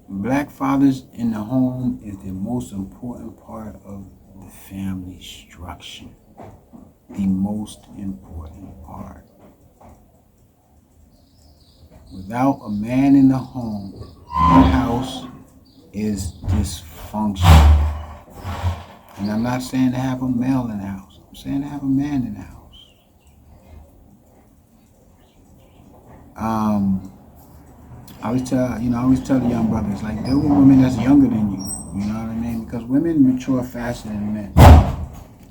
Black fathers in the home is the most important part of the family structure. The most important part. Without a man in the home, the house is dysfunctional. And I'm not saying to have a male in the house. I'm saying to have a man in the house. I always tell the young brothers, like, deal with women that's younger than you. You know what I mean? Because women mature faster than men.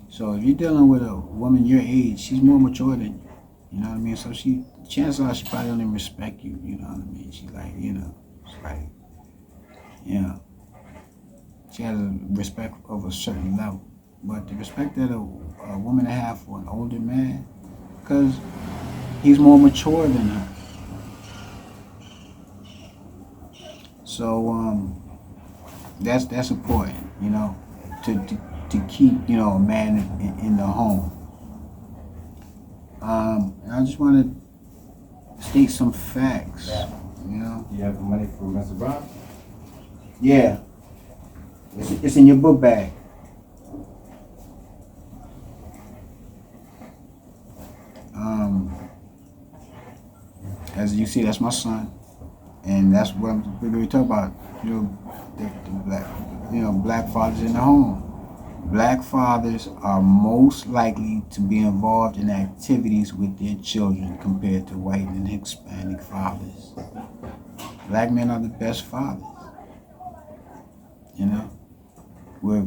So if you're dealing with a woman your age, she's more mature than you. You know what I mean? So chances are she probably don't even respect you. You know what I mean? She's like, it's like, you know, she has a respect of a certain level. But the respect that a woman have for an older man, because he's more mature than her. So that's important, to keep a man in the home. And I just want to state some facts. You have the money for Mr. Brown? Yeah, it's in your book bag. As you see, that's my son. And that's what we're going to talk about. Black fathers in the home. Black fathers are most likely to be involved in activities with their children compared to white and Hispanic fathers. Black men are the best fathers. We're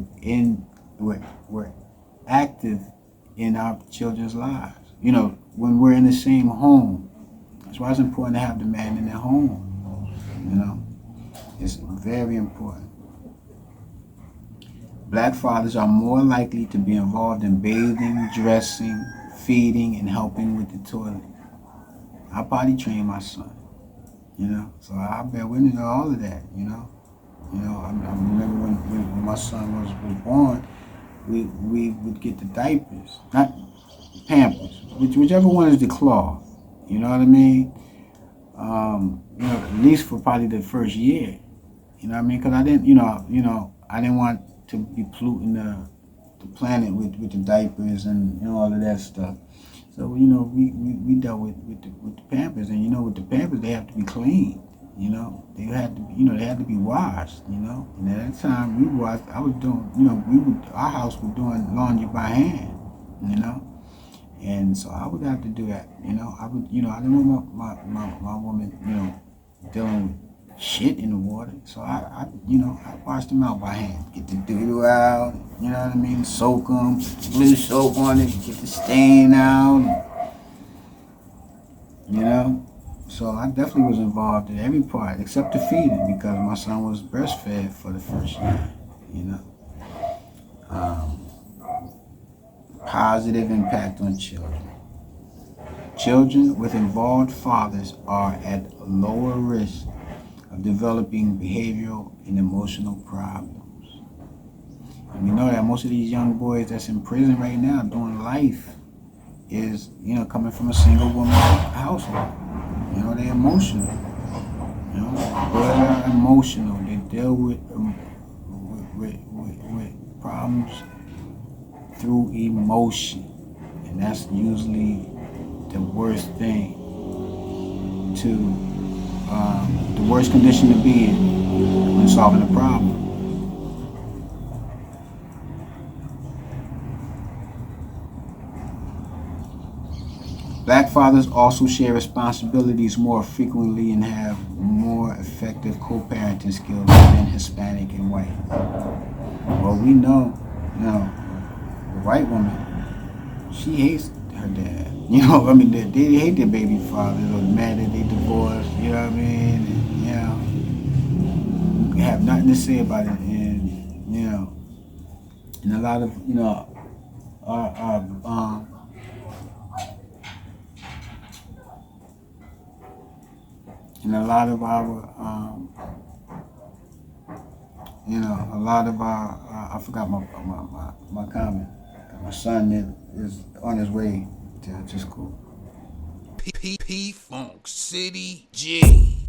active in our children's lives. When we're in the same home. That's why it's important to have the man in their home. It's very important. Black fathers are more likely to be involved in bathing, dressing, feeding, and helping with the toilet. I potty train my son, so I bear witness to all of that, I remember when my son was born, we would get the diapers, not Pampers, whichever one is the cloth, you know what I mean? At least for probably the first year. You know what I mean? Because I didn't, I didn't want to be polluting the planet with the diapers and all of that stuff. So we dealt with the Pampers, and with the Pampers they have to be cleaned. They had to be washed. And at that time I was doing, our house was doing laundry by hand. And so I would have to do that. I didn't want my woman, dealing with shit in the water. So I washed them out by hand. Get the doodle out, you know what I mean? Soak them, blue soap on it, get the stain out. So I definitely was involved in every part except the feeding because my son was breastfed for the first year, Positive impact on children. Children with involved fathers are at lower risk of developing behavioral and emotional problems. And we know that most of these young boys that's in prison right now doing life is, coming from a single woman household. They're emotional. Boys are emotional. They deal with problems through emotion. And that's usually the worst thing the worst condition to be in when solving a problem. Black fathers also share responsibilities more frequently and have more effective co-parenting skills than Hispanic and white. Well, we know, the white woman, she hates her dad. They hate their baby fathers or mad that they divorced, you know what I mean? And, have nothing to say about it. And a lot of, our and a lot of our, I forgot my comment. My son is on his way to school. P Funk City G.